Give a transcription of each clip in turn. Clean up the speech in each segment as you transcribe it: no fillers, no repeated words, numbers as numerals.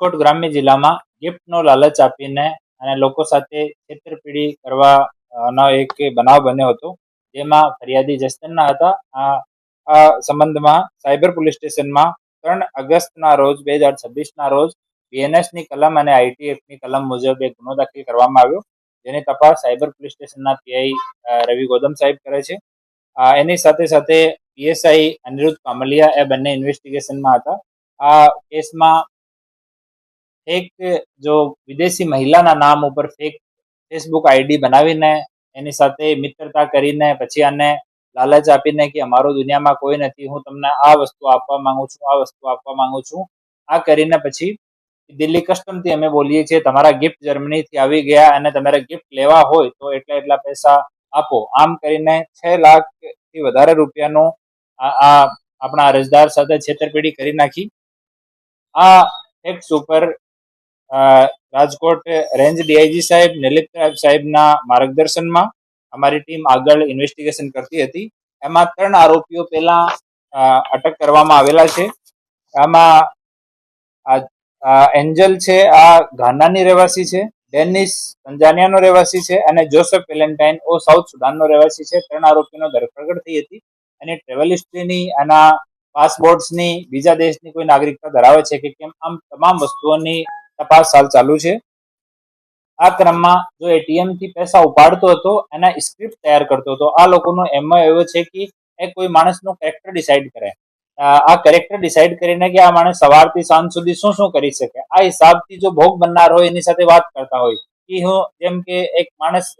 રાજકોટ ગ્રામ્ય જિલ્લામાં ગિફ્ટનો લાલચ આપીને અને લોકો સાથે છેતરપિંડી કરવાનો એક બનાવ બન્યો હતો, જેમાં ફરિયાદી જસદણના હતા. આ સંબંધમાં સાયબર પોલીસ સ્ટેશનમાં 3 ઓગસ્ટના રોજ 2026ના રોજ બીએનએસની કલમ અને આઈટીએફની કલમ મુજબ એક ગુનો દાખલ કરવામાં આવ્યો, જેની તપાસ સાયબર પોલીસ સ્ટેશનના પીઆઈ રવિ ગૌતમ સાહેબ કરે છે. એની સાથે સાથે પીએસઆઈ અનિરુદ્ધ કામલિયા એ બંને ઇન્વેસ્ટિગેશનમાં હતા. આ કેસમાં એક જો વિદેશી મહિલાના નામ ઉપર ફેક ફેસબુક આઈડી બનાવીને એની સાથે મિત્રતા કરીને પછી આને લાલચ આપીને કે અમારો દુનિયામાં કોઈ નથી, હું તમને આ વસ્તુ આપવા માંગુ છું, આ વસ્તુ આપવા માંગુ છું, આ કરીને પછી દિલ્હી કસ્ટમથી અમે બોલીએ છીએ તમારા ગિફ્ટ જર્મનીથી આવી ગયા અને તમારે ગિફ્ટ લેવા હોય તો એટલા પૈસા આપો, આમ કરીને 6 લાખથી વધારે રૂપિયાનો આ આપણા અરજદાર સાથે છેતરપિંડી કરી નાખી. આ ફેક્ટ્સ ઉપર રાજકોટ રેન્જ ડીઆઈજી સાહેબ નિલીપ સાહેબના માર્ગદર્શનમાં અમારી ટીમ આગળ ઇન્વેસ્ટિગેશન કરતી હતી. એમાં 3 આરોપીઓ પહેલા અટક કરવામાં આવેલા છે. આમાં એન્જલ છે, આ ઘાનાની રહેવાસી છે, ડેનિસ તંજાનિયાનો રહેવાસી છે અને જોસેફ વેલેન્ટાઇન સાઉથ સુદાનનો રહેવાસી છે. 3 આરોપીનો ધરપકડ થઈ હતી અને ટ્રેવલ હિસ્ટ્રીની આના પાસપોર્ટ્સની બીજા દેશની કોઈ નાગરિકતા ધરાવે છે કે કેમ, આમ તમામ વસ્તુઓની તપાસ હાલ ચાલુ છે. આ ક્રમમાં જો એટીએમ થી પૈસા ઉપાડતો હતો એના સ્ક્રિપ્ટ તૈયાર કરતો હતો. આ લોકોનો એમ એવો છે કે એ કોઈ માણસનું કેરેક્ટર ડિસાઈડ કરે, આ કેરેક્ટર ડિસાઈડ કરીને કે આ માણસ સવારથી સાંજ સુધી શું શું કરી શકે, આ હિસાબથી જો ભોગ બનનાર હોય એની સાથે વાત કરતા હોય કે હું જેમ કે એક માણસ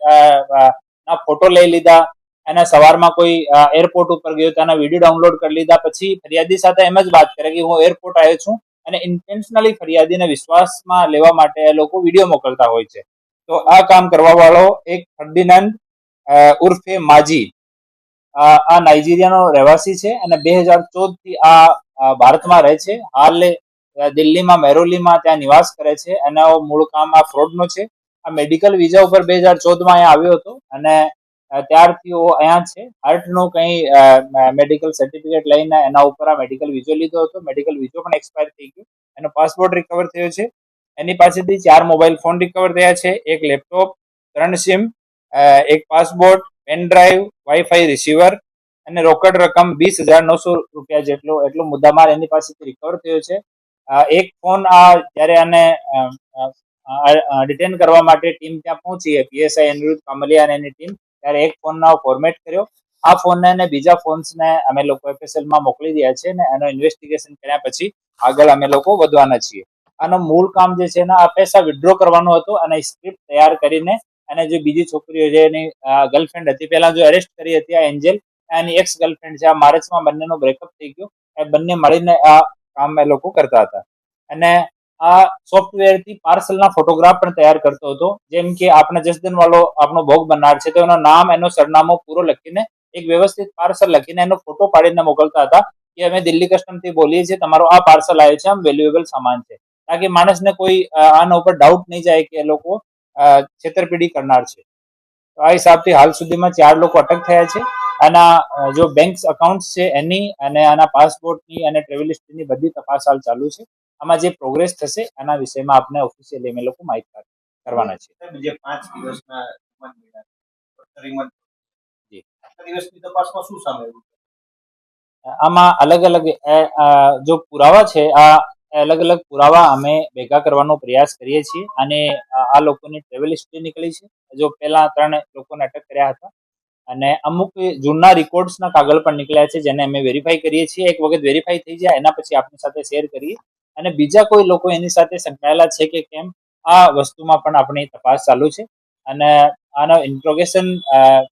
ના ફોટો લઈ લીધા, એના સવારમાં કોઈ એરપોર્ટ ઉપર ગયો તો એના વિડીયો ડાઉનલોડ કરી લીધા, પછી ફરિયાદી સાથે એમ જ વાત કરે કે હું એરપોર્ટ આવ્યો છું અને ઇન્ટેન્શનલી ફરિયાદીને વિશ્વાસમાં લેવા માટે એ લોકો વિડીયો મોકલતા હોય છે. તો આ કામ કરવા વાળો એક ફર્ડિનાન્ડ ઉર્ફે માજી, આ નાઇજીરિયાનો રહેવાસી છે અને 2014 થી આ ભારતમાં રહે છે. હાલ દિલ્હીમાં મેરોલીમાં ત્યાં નિવાસ કરે છે. એનો મૂળ કામ આ ફ્રોડનો છે. આ મેડિકલ વિઝા ઉપર 2014માં અહીંયા આવ્યો હતો અને ત્યારથી અહીંયા છે. હાર્ટનું કંઈ મેડિકલ સર્ટિફિકેટ લઈને એના ઉપર આ મેડિકલ વિઝો લીધો હતો. મેડિકલ વિઝો પણ એક્સપાયર થઈ ગયો. એનો પાસપોર્ટ રિકવર થયો છે. એની પાસેથી 4 મોબાઈલ ફોન રિકવર થયા છે, 1 laptop, 3 SIM, 1 passport, pen drive, WiFi receiver અને રોકડ રકમ 20,900 રૂપિયા એટલો મુદ્દામાલ એની પાસેથી રિકવર થયો છે. એક ફોન જ્યારે આને ડિટેન કરવા માટે ટીમ ત્યાં પહોંચી, પીએસઆઈ અનિરુદ્ધ કામલિયા અને એની ટીમ, ત્યારે એક ફોનનો ફોર્મેટ કર્યો. આ ફોનને અને બીજા ફોન્સને અમે લોકો એફએસએલમાં મોકલી દયા છે ને એનો ઇન્વેસ્ટિગેશન કર્યા પછી આગળ અમે લોકો વધવાના છીએ. આનો મૂળ કામ જે છે ને આ પૈસા વિથડ્રો કરવાનો હતો અને સ્ક્રિપ્ટ તૈયાર કરીને અને જે બીજી છોકરીઓ છે એની ગર્લફ્રેન્ડ હતી, પહેલા જો એરેસ્ટ કરી હતી આ એન્જલ, એની એક્સ ગર્લફ્રેન્ડ છે. આ માર્ચમાં બંનેનો બ્રેકઅપ થઈ ગયો. એ બંને મળીને આ કામ એ લોકો કરતા હતા અને આ સોફ્ટવેરથી પાર્સલના ફોટોગ્રાફ પણ તૈયાર કરતો હતો. જેમ કે આપણે જસદન વાળો આપણો ભોગ બનનાર છે તો એનો નામ, એનો સરનામો પૂરો લખીને એક વ્યવસ્થિત પાર્સલ લખીને એનો ફોટો પાડીને મોકલતા હતા કે અમે દિલ્હી કસ્ટમથી બોલીએ છીએ, તમારો આ પાર્સલ આવ્યો છે, આમ વેલ્યુએબલ સામાન છે, તાકી માણસને કોઈ આના ઉપર ડાઉટ નહીં જાય કે એ લોકો છેતરપિંડી કરનાર છે. તો આ હિસાબથી હાલ સુધીમાં 4 લોકો અટક થયા છે. આના જો બેંક અકાઉન્ટ છે એની અને આના પાસપોર્ટની અને ટ્રેવલ હિસ્ટ્રીની બધી તપાસ હાલ ચાલુ છે. આમાં જે પ્રોગ્રેસ થશે એના વિષયમાં આપણે ઓફિશિયલી અમે લોકો માહિતી કરવાના છે. જે 5 દિવસના દિવસની તપાસમાં શું સામે આવ્યું? આમાં અલગ અલગ જો પુરાવા છે, આ અલગ અલગ પુરાવા અમે ભેગા કરવાનો પ્રયાસ કરીએ છીએ અને આ લોકોની ટ્રેવલ હિસ્ટ્રી નીકળી છે. જો પહેલા 3 લોકોને અટક કર્યા હતા અને અમુક જૂના રેકોર્ડ્સના કાગળ પણ નીકળ્યા છે જેને અમે વેરીફાઈ કરીએ છીએ. એક વખત વેરીફાઈ થઈ જાય એના પછી આપની સાથે શેર કરીએ અને બીજા કોઈ લોકો એની સાથે સંકળાયેલા છે કે કેમ આ વસ્તુમાં પણ આપણી તપાસ ચાલુ છે અને આનો ઇન્ટ્રોગેશન,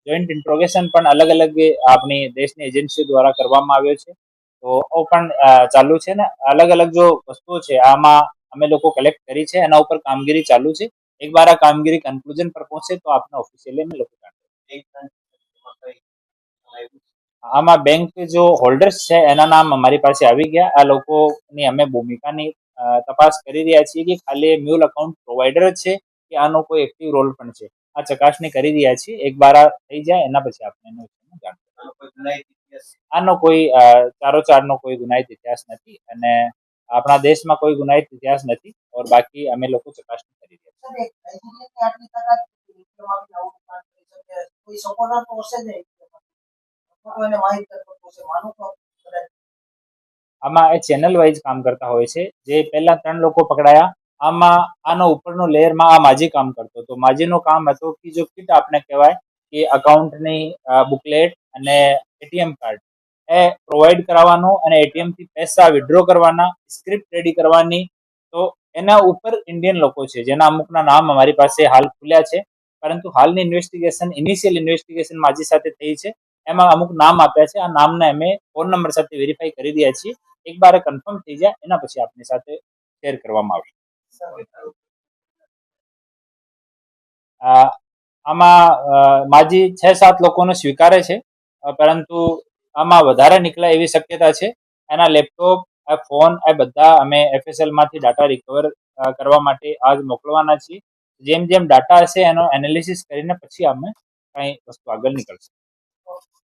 જોઈન્ટ ઇન્ટ્રોગેશન પણ અલગ અલગ આપણી દેશની એજન્સીઓ દ્વારા કરવામાં આવ્યો છે. તો પણ ચાલુ છે ને અલગ અલગ જો વસ્તુઓ છે આમાં અમે લોકો કલેક્ટ કરી છે, એના ઉપર કામગીરી ચાલુ છે. એક વાર આ કામગીરી કન્ક્લુઝન પર પહોંચે તો આપણે ઓફિશિયલી અમે લોકો આમાં બેંક જો હોલ્ડર્સ છે એના નામ અમારી પાસે આવી ગયા. આ લોકોની અમે ભૂમિકાની તપાસ કરી રહ્યા છીએ કે ખાલી મ્યુલ અકાઉન્ટ પ્રોવાઈડર જ છે કે આનો કોઈ એક્ટિવ રોલ પણ છે. આ ચકાસણી કરી રહ્યા છીએ. એક બાર આ થઈ જાય એના પછી આપણે એનું જાણ. આનો કોઈ ચારો ચારનો કોઈ ગુનાહિત ઇતિહાસ નથી અને આપણા દેશમાં કોઈ ગુનાહિત ઇતિહાસ નથી और બાકી અમે લોકો ચકાસણી કરી રહ્યા છીએ. સર, એક નાઇજીરિયાની આટલી તાકાત છે કે ઇન્ડિયામાં આવીને આવું કામ કરી શકે, કોઈ સપોર્ટર તો હશે જ નહીં ઇન્ડિયામાં. અથવા એને માહિતગાર કરતો હશે, માનું તો કદાચ. આમાં એ ચેનલ વાઇઝ કામ કરતા હોય છે. જે પહેલા 3 લોકો પકડાયા, આમાં આનો ઉપરનો લેયરમાં આ માજી કામ કરતો હતો. માજીનું કામ હતું કે જો કિટ આપણે કહેવાય કે અકાઉન્ટની બુકલેટ અને એટીએમ કાર્ડ એ પ્રોવાઈડ કરાવવાનું અને એટીએમ થી પૈસા વિડ્રો કરવાના, સ્ક્રિપ્ટ રેડી કરવાની. તો એના ઉપર ઇન્ડિયન લોકો છે જેના અમુકના નામ અમારી પાસે હાલ ખુલ્યા છે, પરંતુ હાલની ઇન્વેસ્ટિગેશન, ઇનિશિયલ ઇન્વેસ્ટિગેશન માજી સાથે થઈ છે. એમાં અમુક નામ આપ્યા છે. આ નામને અમે ફોન નંબર સાથે વેરીફાઈ કરી રહ્યા છીએ. એક બાર કન્ફર્મ થઈ જાય એના પછી આપની સાથે શેર કરવામાં આવશે. આમાં માજી 6-7 લોકોને સ્વીકારે છે, પરંતુ આમાં વધારે નીકળે એવી શક્યતા છે. એના લેપટોપ, ફોન એ બધા અમે FSL માંથી ડાટા રિકવર કરવા માટે આજ મોકલવાના છીએ. જેમ જેમ ડાટા હશે એનો એનાલિસિસ કરીને પછી અમે કઈ વસ્તુ આગળ નીકળશે.